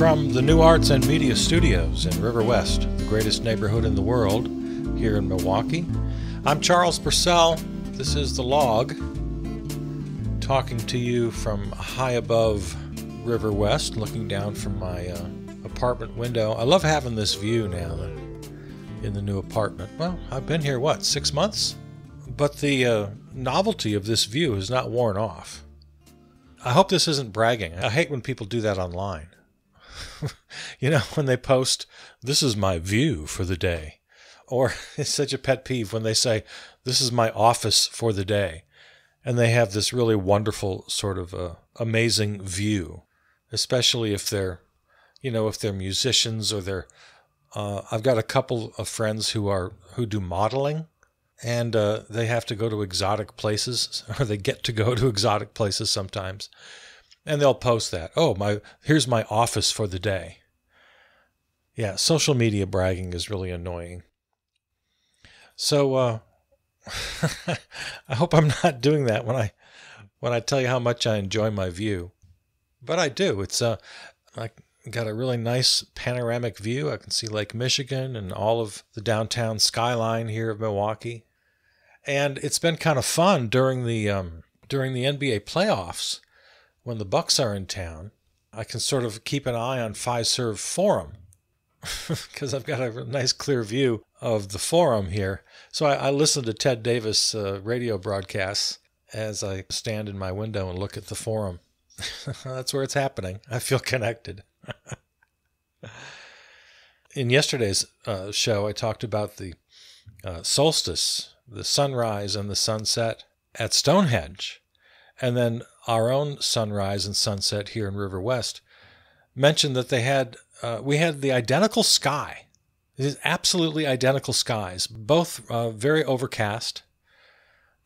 From the New Arts and Media Studios in River West, the greatest neighborhood in the world, here in Milwaukee, I'm Charles Purcell. This is The Log, talking to you from high above River West, looking down from my apartment window. I love having this view now in the new apartment. Well, I've been here, 6 months? But the novelty of this view has not worn off. I hope this isn't bragging. I hate when people do that online. You know, when they post, "This is my view for the day." Or it's such a pet peeve when they say, "This is my office for the day." And they have this really wonderful sort of amazing view, especially if they're, if they're musicians or they're, I've got a couple of friends who do modeling, and they have to go to exotic places, or they get to go to exotic places sometimes. And they'll post that. "Oh, here's my office for the day." Yeah, social media bragging is really annoying. So I hope I'm not doing that when I tell you how much I enjoy my view. But I do. It's I got a really nice panoramic view. I can see Lake Michigan and all of the downtown skyline here of Milwaukee. And it's been kind of fun during the NBA playoffs. When the Bucks are in town, I can sort of keep an eye on Fiserv Forum because I've got a nice clear view of the Forum here. So I listen to Ted Davis radio broadcasts as I stand in my window and look at the Forum. That's where it's happening. I feel connected. In yesterday's show, I talked about the solstice, the sunrise and the sunset at Stonehenge. And then our own sunrise and sunset here in River West mentioned that we had the identical sky. These absolutely identical skies, both very overcast,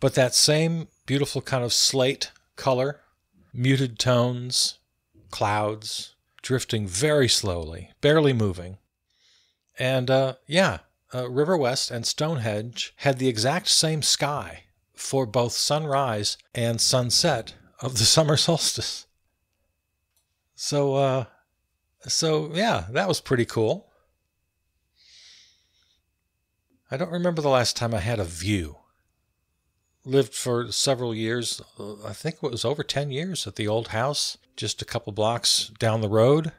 but that same beautiful kind of slate color, muted tones, clouds, drifting very slowly, barely moving. And River West and Stonehenge had the exact same sky for both sunrise and sunset of the summer solstice. So yeah, that was pretty cool. I don't remember the last time I had a view. Lived for several years, I think it was over 10 years at the old house, just a couple blocks down the road.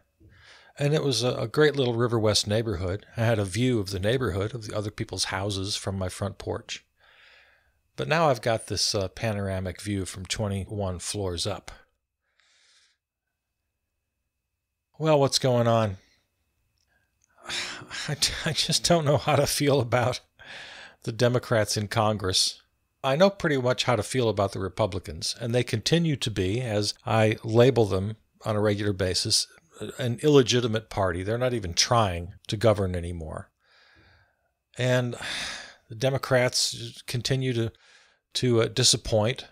And it was a great little River West neighborhood. I had a view of the neighborhood, of the other people's houses from my front porch. But now I've got this panoramic view from 21 floors up. Well, what's going on? I just don't know how to feel about the Democrats in Congress. I know pretty much how to feel about the Republicans, and they continue to be, as I label them on a regular basis, an illegitimate party. They're not even trying to govern anymore. And the Democrats continue to disappoint.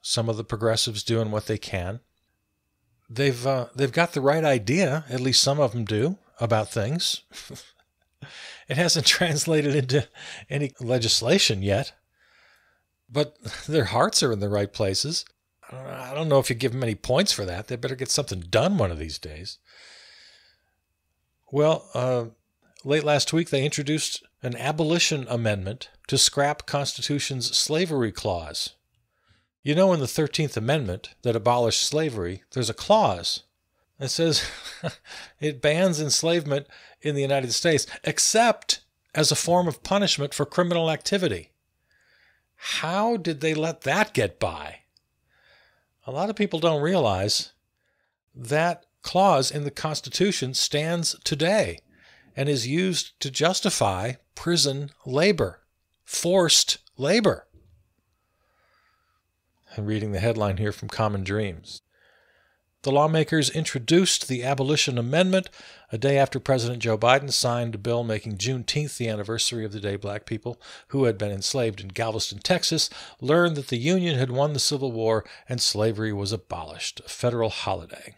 Some of the progressives doing what they can. They've got the right idea, at least some of them do, about things. It hasn't translated into any legislation yet, but their hearts are in the right places. I don't know if you give them any points for that. They better get something done one of these days. Well, late last week they introduced an abolition amendment to scrap Constitution's slavery clause. You know, in the 13th Amendment that abolished slavery, there's a clause that says it bans enslavement in the United States, except as a form of punishment for criminal activity. How did they let that get by? A lot of people don't realize that clause in the Constitution stands today and is used to justify prison labor, forced labor. I'm reading the headline here from Common Dreams. The lawmakers introduced the Abolition Amendment a day after President Joe Biden signed a bill making Juneteenth the anniversary of the day black people who had been enslaved in Galveston, Texas, learned that the Union had won the Civil War and slavery was abolished, a federal holiday.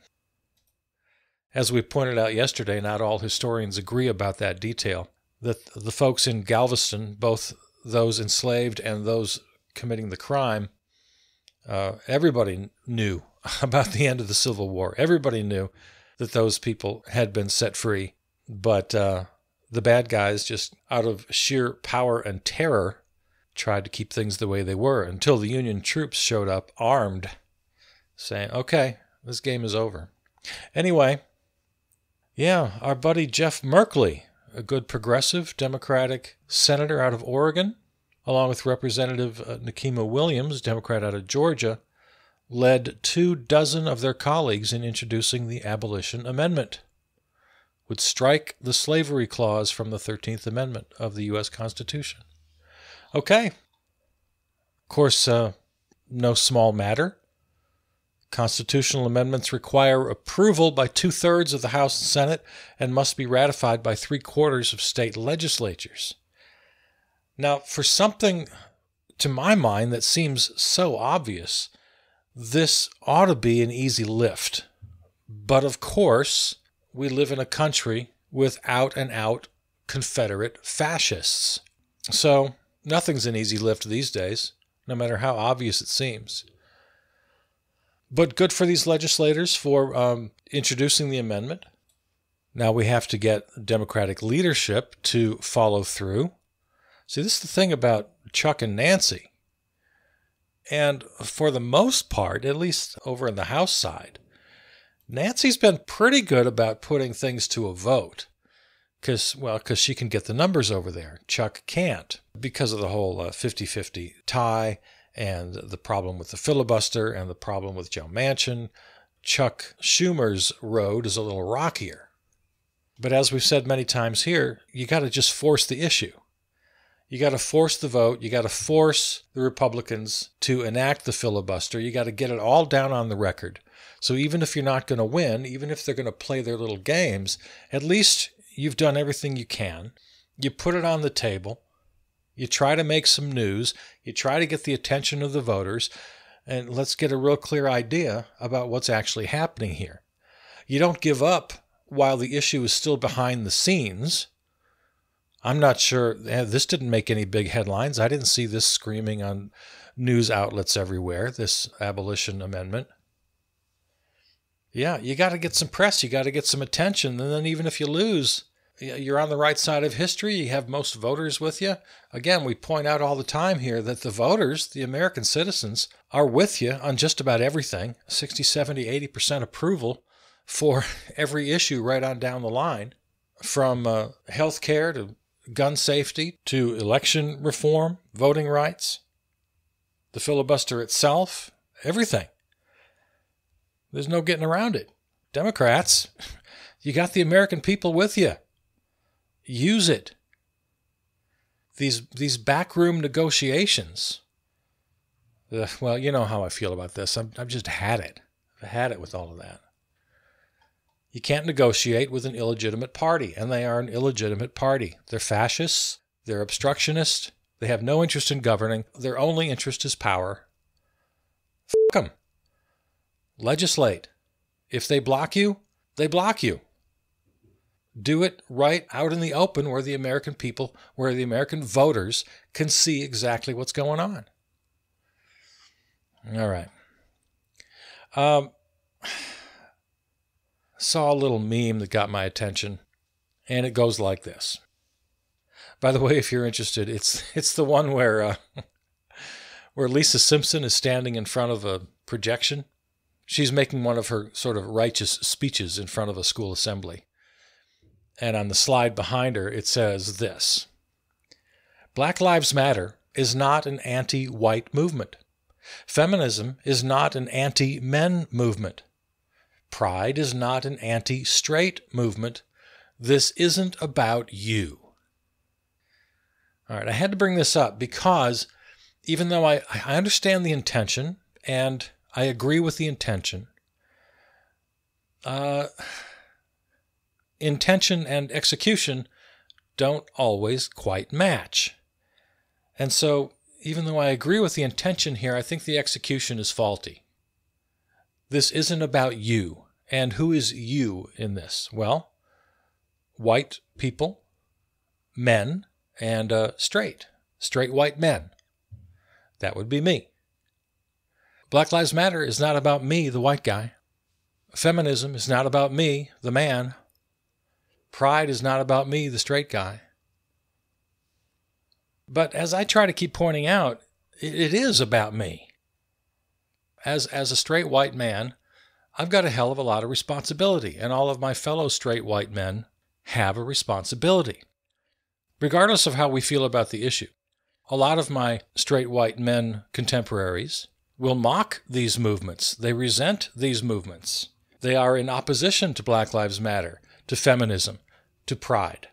As we pointed out yesterday, not all historians agree about that detail. That the folks in Galveston, both those enslaved and those committing the crime, everybody knew about the end of the Civil War. Everybody knew that those people had been set free. But the bad guys, just out of sheer power and terror, tried to keep things the way they were until the Union troops showed up armed, saying, okay, this game is over. Anyway, yeah, our buddy Jeff Merkley, a good progressive Democratic senator out of Oregon, along with Representative Nikema Williams, Democrat out of Georgia, led 24 of their colleagues in introducing the Abolition Amendment, would strike the slavery clause from the 13th Amendment of the U.S. Constitution. Okay. Of course, no small matter. Constitutional amendments require approval by 2/3 of the House and Senate and must be ratified by 3/4 of state legislatures. Now, for something, to my mind, that seems so obvious, this ought to be an easy lift. But of course, we live in a country with out-and-out Confederate fascists. So nothing's an easy lift these days, no matter how obvious it seems. But good for these legislators for introducing the amendment. Now we have to get Democratic leadership to follow through. See, this is the thing about Chuck and Nancy. And for the most part, at least over in the House side, Nancy's been pretty good about putting things to a vote because she can get the numbers over there. Chuck can't because of the whole 50-50 tie and the problem with the filibuster and the problem with Joe Manchin. Chuck Schumer's road is a little rockier. But as we've said many times here, you got to just force the issue. You got to force the vote. You got to force the Republicans to enact the filibuster. You got to get it all down on the record. So even if you're not going to win, even if they're going to play their little games, at least you've done everything you can. You put it on the table. You try to make some news. You try to get the attention of the voters. And let's get a real clear idea about what's actually happening here. You don't give up while the issue is still behind the scenes. I'm not sure. This didn't make any big headlines. I didn't see this screaming on news outlets everywhere, this abolition amendment. Yeah, you got to get some press. You got to get some attention. And then even if you lose, you're on the right side of history. You have most voters with you. Again, we point out all the time here that the voters, the American citizens, are with you on just about everything. 60, 70, 80% approval for every issue right on down the line, from health care to gun safety to election reform, voting rights, the filibuster itself, everything. There's no getting around it. Democrats, you got the American people with you. Use it. These backroom negotiations. Well, you know how I feel about this. I've just had it. I've had it with all of that. You can't negotiate with an illegitimate party, and they are an illegitimate party. They're fascists. They're obstructionists. They have no interest in governing. Their only interest is power. F*** them. Legislate. If they block you, they block you. Do it right out in the open where the American people, where the American voters can see exactly what's going on. All right. Saw a little meme that got my attention, and it goes like this. By the way, if you're interested, it's the one where Lisa Simpson is standing in front of a projection. She's making one of her sort of righteous speeches in front of a school assembly. And on the slide behind her, it says this: Black Lives Matter is not an anti-white movement. Feminism is not an anti-men movement. Pride is not an anti-straight movement. This isn't about you. All right, I had to bring this up because even though I understand the intention and I agree with the intention, intention and execution don't always quite match. And so even though I agree with the intention here, I think the execution is faulty. This isn't about you. And who is you in this? Well, white people, men, and straight white men. That would be me. Black Lives Matter is not about me, the white guy. Feminism is not about me, the man. Pride is not about me, the straight guy. But as I try to keep pointing out, it is about me. As a straight white man, I've got a hell of a lot of responsibility, and all of my fellow straight white men have a responsibility, regardless of how we feel about the issue. A lot of my straight white men contemporaries will mock these movements. They resent these movements. They are in opposition to Black Lives Matter, to feminism, to pride.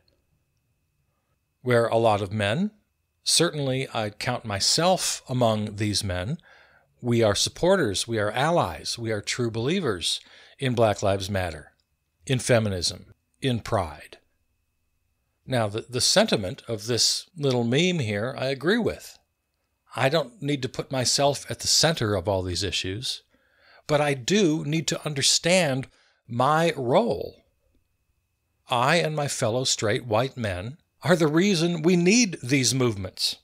Where a lot of men, certainly I count myself among these men, we are supporters, we are allies, we are true believers in Black Lives Matter, in feminism, in pride. Now, the sentiment of this little meme here, I agree with. I don't need to put myself at the center of all these issues, but I do need to understand my role. I and my fellow straight white men are the reason we need these movements.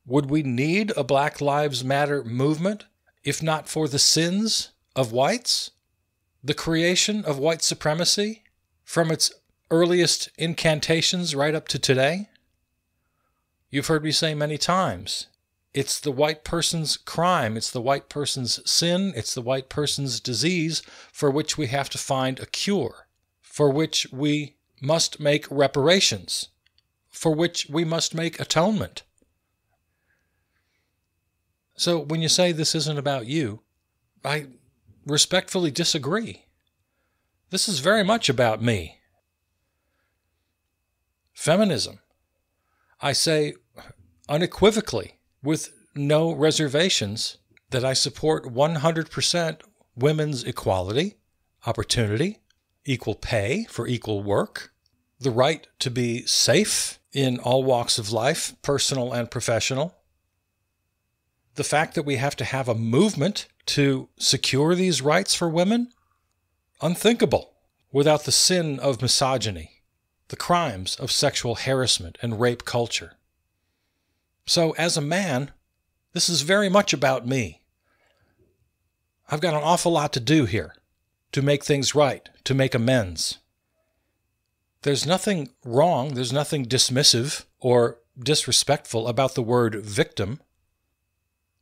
Would we need a Black Lives Matter movement if not for the sins of whites? The creation of white supremacy from its earliest incantations right up to today? You've heard me say many times, it's the white person's crime, it's the white person's sin, it's the white person's disease for which we have to find a cure, for which we must make reparations, for which we must make atonement. So when you say this isn't about you, I respectfully disagree. This is very much about me. Feminism. I say unequivocally, with no reservations, that I support 100% women's equality, opportunity, equal pay for equal work, the right to be safe in all walks of life, personal and professional. The fact that we have to have a movement to secure these rights for women? Unthinkable without the sin of misogyny, the crimes of sexual harassment and rape culture. So as a man, this is very much about me. I've got an awful lot to do here to make things right, to make amends. There's nothing wrong, there's nothing dismissive or disrespectful about the word victim.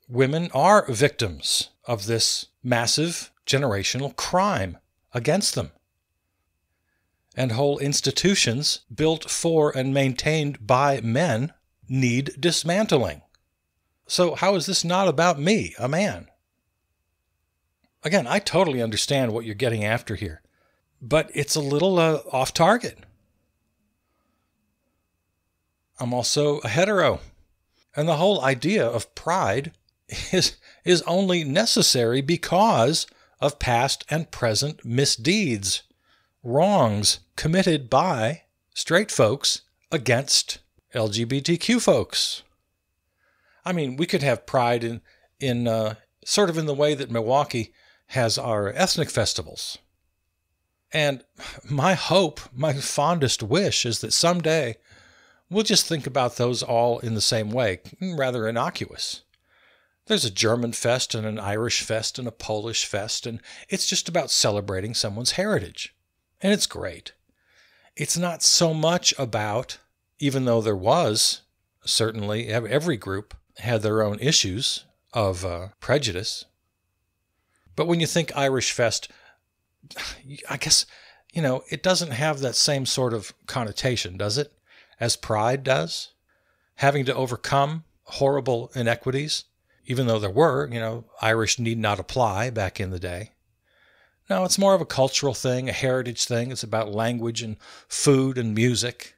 Women are victims of this massive generational crime against them. And whole institutions built for and maintained by men need dismantling. So how is this not about me, a man? Again, I totally understand what you're getting after here, but it's a little off target. I'm also a hetero, and the whole idea of pride is only necessary because of past and present misdeeds, wrongs committed by straight folks against LGBTQ folks. I mean, we could have pride in sort of in the way that Milwaukee has our ethnic festivals. And my hope, my fondest wish is that someday we'll just think about those all in the same way, rather innocuous. There's a German fest and an Irish fest and a Polish fest, and it's just about celebrating someone's heritage. And it's great. It's not so much about, even though there was, certainly, every group had their own issues of prejudice. But when you think Irish fest, I guess, it doesn't have that same sort of connotation, does it? As pride does? Having to overcome horrible inequities. Even though there were, Irish need not apply back in the day. No, it's more of a cultural thing, a heritage thing. It's about language and food and music.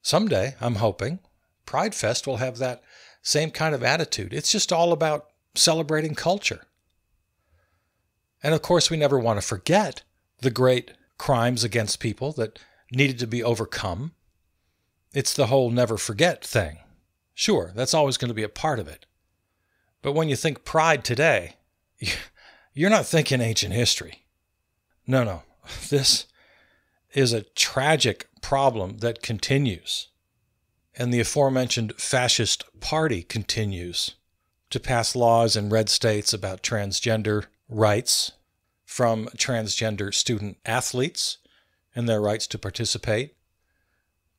Someday, I'm hoping, Pride Fest will have that same kind of attitude. It's just all about celebrating culture. And of course, we never want to forget the great crimes against people that needed to be overcome. It's the whole never forget thing. Sure, that's always going to be a part of it. But when you think pride today, you're not thinking ancient history. No. This is a tragic problem that continues. And the aforementioned fascist party continues to pass laws in red states about transgender rights from transgender student athletes and their rights to participate,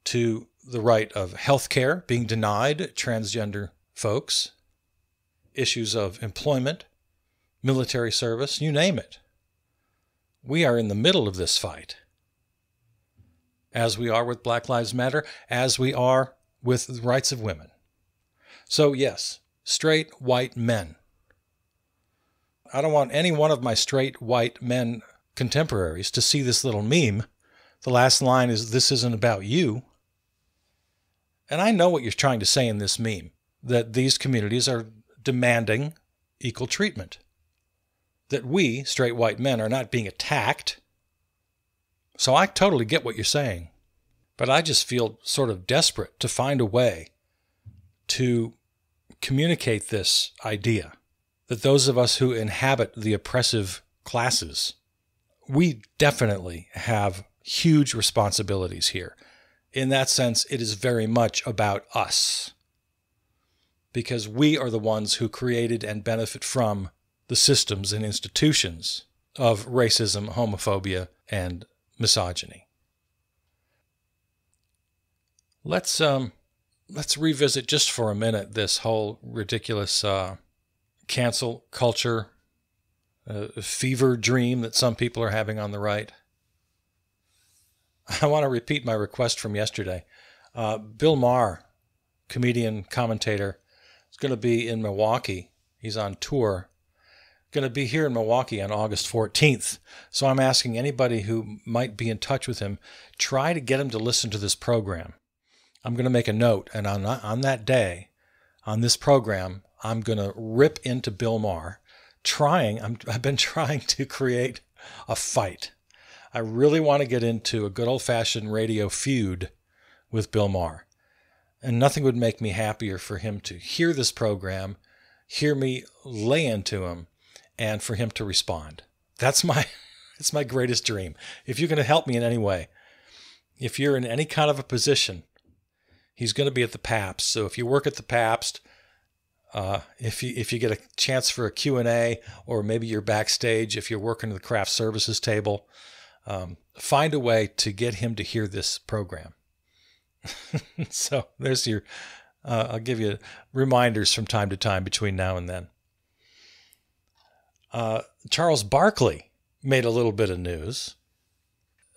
to the right of health care being denied transgender folks, issues of employment, military service, you name it. We are in the middle of this fight, as we are with Black Lives Matter, as we are with the rights of women. So yes, straight white men. I don't want any one of my straight white men contemporaries to see this little meme. The last line is, "This isn't about you." And I know what you're trying to say in this meme, that these communities are demanding equal treatment, that we, straight white men, are not being attacked. So I totally get what you're saying. But I just feel sort of desperate to find a way to communicate this idea that those of us who inhabit the oppressive classes, we definitely have huge responsibilities here. In that sense, it is very much about us, because we are the ones who created and benefit from the systems and institutions of racism, homophobia, and misogyny. Let's revisit just for a minute this whole ridiculous cancel culture fever dream that some people are having on the right. I want to repeat my request from yesterday. Bill Maher, comedian, commentator, is going to be in Milwaukee. He's on tour. Going to be here in Milwaukee on August 14th. So I'm asking anybody who might be in touch with him, try to get him to listen to this program. I'm going to make a note, and on that day, on this program, I'm going to rip into Bill Maher, I've been trying to create a fight. I really want to get into a good old-fashioned radio feud with Bill Maher. And nothing would make me happier for him to hear this program, hear me lay into him, and for him to respond. It's my greatest dream. If you're going to help me in any way, if you're in any kind of a position, he's going to be at the Pabst. So if you work at the Pabst, if you get a chance for a Q&A, or maybe you're backstage, if you're working at the craft services table, find a way to get him to hear this program. So there's your, I'll give you reminders from time to time between now and then. Charles Barkley made a little bit of news.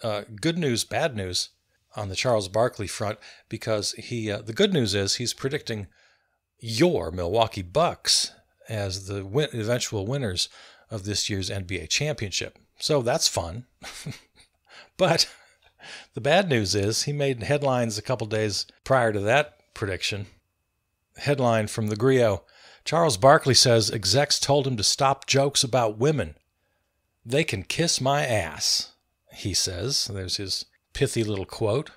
Good news, bad news on the Charles Barkley front, because the good news is he's predicting your Milwaukee Bucks as the eventual winners of this year's NBA championship. So that's fun. But the bad news is he made headlines a couple days prior to that prediction. Headline from the Griot: Charles Barkley says execs told him to stop jokes about women. They can kiss my ass, he says. There's his pithy little quote.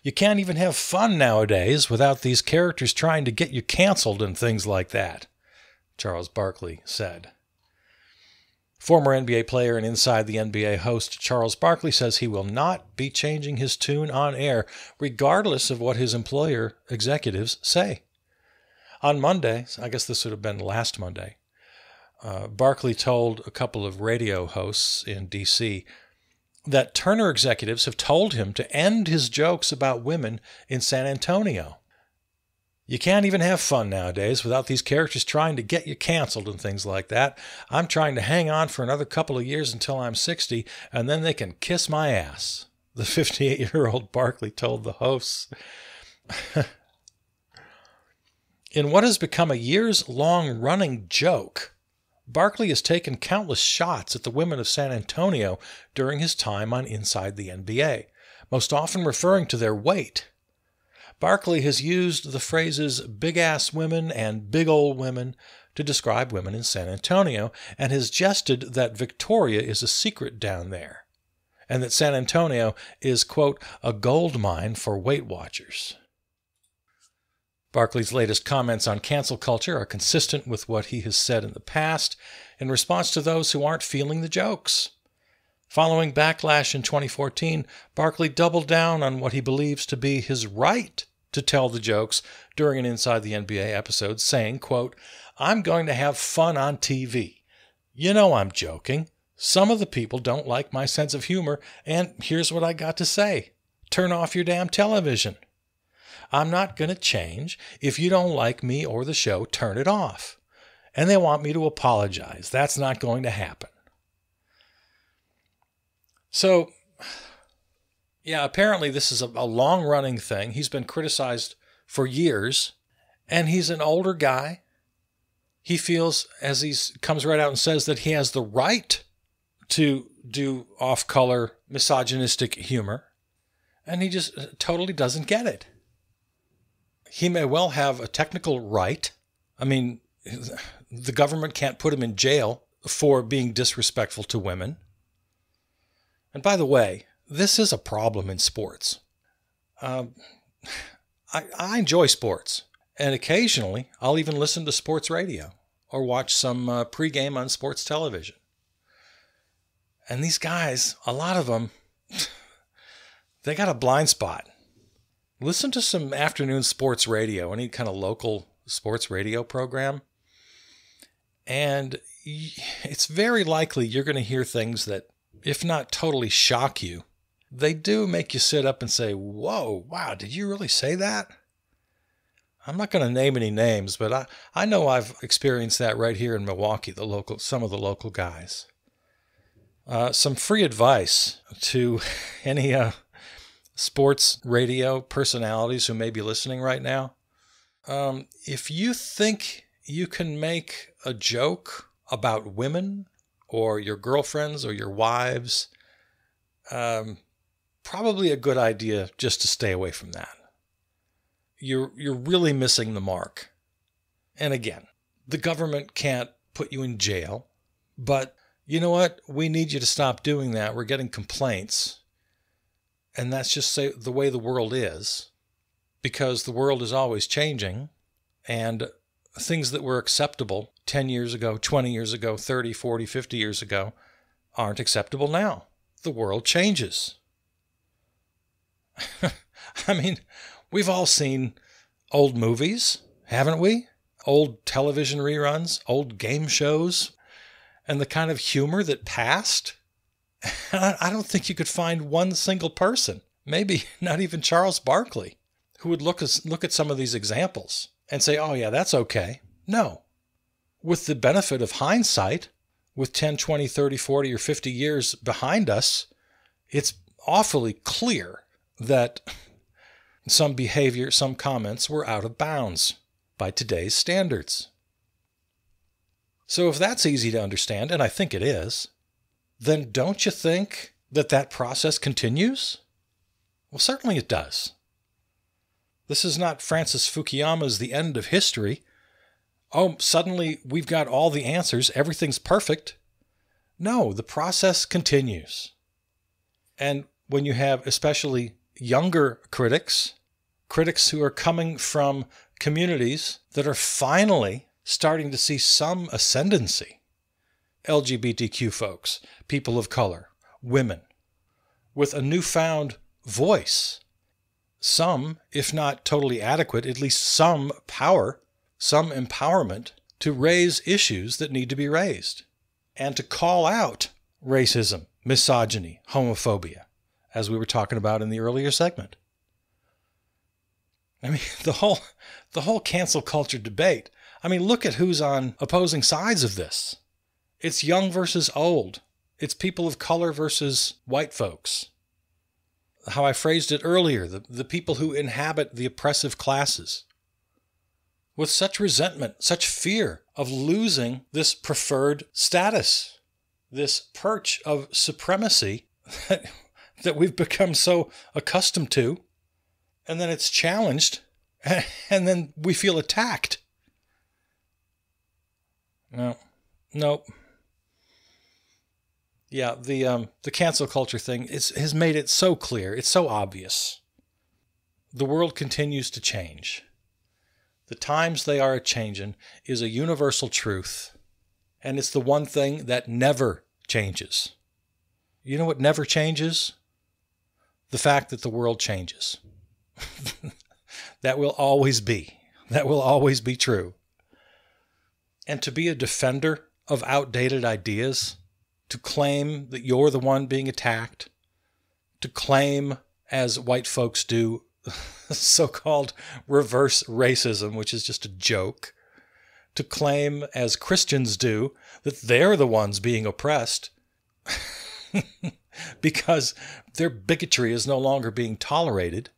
You can't even have fun nowadays without these characters trying to get you canceled and things like that, Charles Barkley said. Former NBA player and Inside the NBA host Charles Barkley says he will not be changing his tune on air, regardless of what his employer executives say. On Monday, I guess this would have been last Monday, Barkley told a couple of radio hosts in D.C. that Turner executives have told him to end his jokes about women in San Antonio. You can't even have fun nowadays without these characters trying to get you canceled and things like that. I'm trying to hang on for another couple of years until I'm 60, and then they can kiss my ass, the 58-year-old Barkley told the hosts. In what has become a years-long running joke, Barkley has taken countless shots at the women of San Antonio during his time on Inside the NBA, most often referring to their weight. Barkley has used the phrases big-ass women and big old women to describe women in San Antonio, and has jested that Victoria is a secret down there, and that San Antonio is, quote, a gold mine for Weight Watchers. Barkley's latest comments on cancel culture are consistent with what he has said in the past in response to those who aren't feeling the jokes. Following backlash in 2014, Barkley doubled down on what he believes to be his right to tell the jokes during an Inside the NBA episode, saying, quote, I'm going to have fun on TV. You know I'm joking. Some of the people don't like my sense of humor, and here's what I got to say. Turn off your damn television. I'm not going to change. If you don't like me or the show, turn it off. And they want me to apologize. That's not going to happen. So, yeah, apparently this is a long-running thing. He's been criticized for years, and he's an older guy. He feels, as he comes right out and says, that he has the right to do off-color, misogynistic humor, and he just totally doesn't get it. He may well have a technical right. I mean, the government can't put him in jail for being disrespectful to women. And by the way, this is a problem in sports. I enjoy sports, and occasionally I'll even listen to sports radio or watch some pregame on sports television. And these guys, a lot of them, they got a blind spot. Listen to some afternoon sports radio, any kind of local sports radio program, and it's very likely you're going to hear things that, if not totally shock you, they do make you sit up and say, whoa, wow, did you really say that? I'm not going to name any names, but I know I've experienced that right here in Milwaukee, some of the local guys. Some free advice to any sports radio personalities who may be listening right now. If you think you can make a joke about women or your girlfriends or your wives, probably a good idea just to stay away from that. You're really missing the mark. And again, the government can't put you in jail, but you know what? We need you to stop doing that. We're getting complaints. And that's just the way the world is, because the world is always changing, and things that were acceptable 10 years ago, 20 years ago, 30, 40, 50 years ago aren't acceptable now. The world changes. I mean, we've all seen old movies, haven't we? Old television reruns, old game shows, and the kind of humor that passed. I don't think you could find one single person, maybe not even Charles Barkley, who would look at some of these examples and say, oh yeah, that's okay. No. With the benefit of hindsight, with 10, 20, 30, 40, or 50 years behind us, it's awfully clear that some behavior, some comments were out of bounds by today's standards. So if that's easy to understand, and I think it is, then don't you think that process continues? Well, certainly it does. This is not Francis Fukuyama's The End of History. Oh, suddenly we've got all the answers, everything's perfect. No, the process continues. And when you have especially younger critics who are coming from communities that are finally starting to see some ascendancy, LGBTQ folks, people of color, women, with a newfound voice, some, if not totally adequate, at least some power, some empowerment to raise issues that need to be raised, and to call out racism, misogyny, homophobia, as we were talking about in the earlier segment. I mean, the whole cancel culture debate. I mean, look at who's on opposing sides of this. It's young versus old. It's people of color versus white folks. How I phrased it earlier, the people who inhabit the oppressive classes. With such resentment, such fear of losing this preferred status, this perch of supremacy that we've become so accustomed to, and then it's challenged, and then we feel attacked. Nope. Yeah, the cancel culture thing has made it so clear. It's so obvious. The world continues to change. The times they are a-changin' is a universal truth, and it's the one thing that never changes. You know what never changes? The fact that the world changes. That will always be. That will always be true. And to be a defender of outdated ideas, to claim that you're the one being attacked, to claim, as white folks do, so-called reverse racism, which is just a joke, to claim, as Christians do, that they're the ones being oppressed because their bigotry is no longer being tolerated,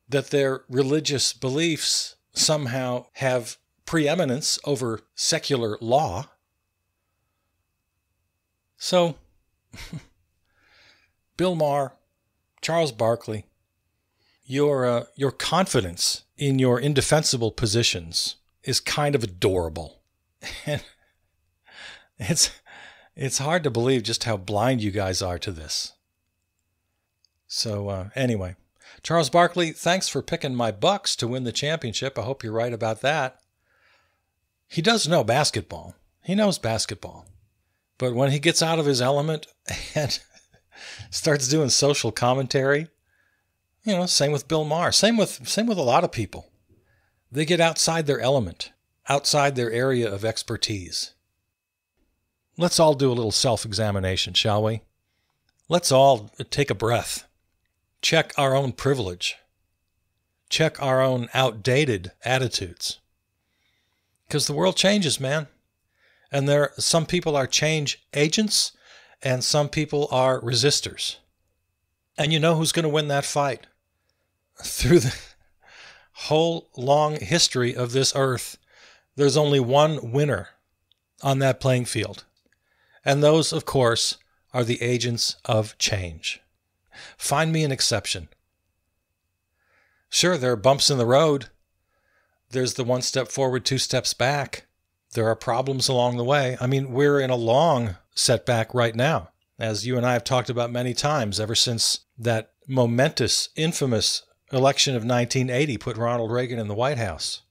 that their religious beliefs somehow have preeminence over secular law. So, Bill Maher, Charles Barkley, your confidence in your indefensible positions is kind of adorable. And it's hard to believe just how blind you guys are to this. So anyway, Charles Barkley, thanks for picking my Bucks to win the championship. I hope you're right about that. He does know basketball. He knows basketball. But when he gets out of his element and starts doing social commentary, same with Bill Maher, same with a lot of people. They get outside their element, outside their area of expertise. Let's all do a little self-examination, shall we? Let's all take a breath. Check our own privilege. Check our own outdated attitudes. Because the world changes, man. And some people are change agents, and some people are resistors. And you know who's going to win that fight? Through the whole long history of this earth, there's only one winner on that playing field. And those, of course, are the agents of change. Find me an exception. Sure, there are bumps in the road. There's the one step forward, two steps back. There are problems along the way. I mean, we're in a long setback right now, as you and I have talked about many times, ever since that momentous, infamous election of 1980 put Ronald Reagan in the White House.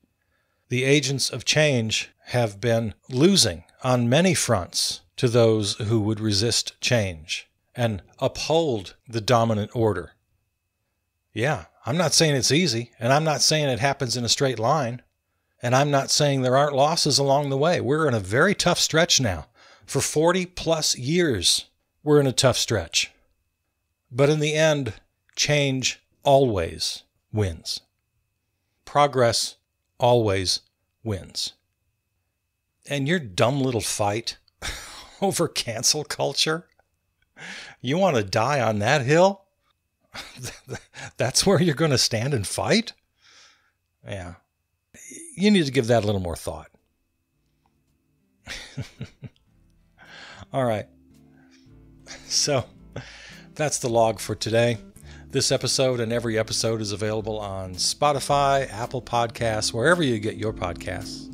The agents of change have been losing on many fronts to those who would resist change and uphold the dominant order. Yeah, I'm not saying it's easy, and I'm not saying it happens in a straight line, and I'm not saying there aren't losses along the way. We're in a very tough stretch now. For 40 plus years, we're in a tough stretch. But in the end, change always wins. Progress always wins. And your dumb little fight over cancel culture, you want to die on that hill? That's where you're going to stand and fight? Yeah. You need to give that a little more thought. All right. So that's the log for today. This episode and every episode is available on Spotify, Apple Podcasts, wherever you get your podcasts.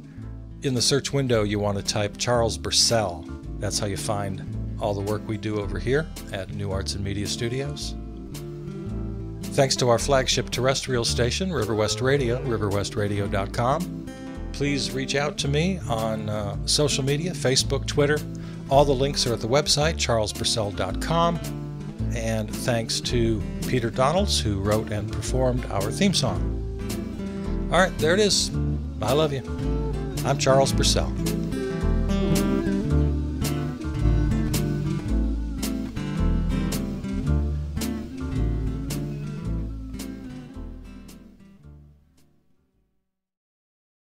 In the search window, you want to type Charles Purcell. That's how you find all the work we do over here at New Arts and Media Studios. Thanks to our flagship terrestrial station, River West Radio, riverwestradio.com. Please reach out to me on social media, Facebook, Twitter. All the links are at the website, charlespurcell.com. And thanks to Peter Donalds, who wrote and performed our theme song. All right, there it is. I love you. I'm Charles Purcell.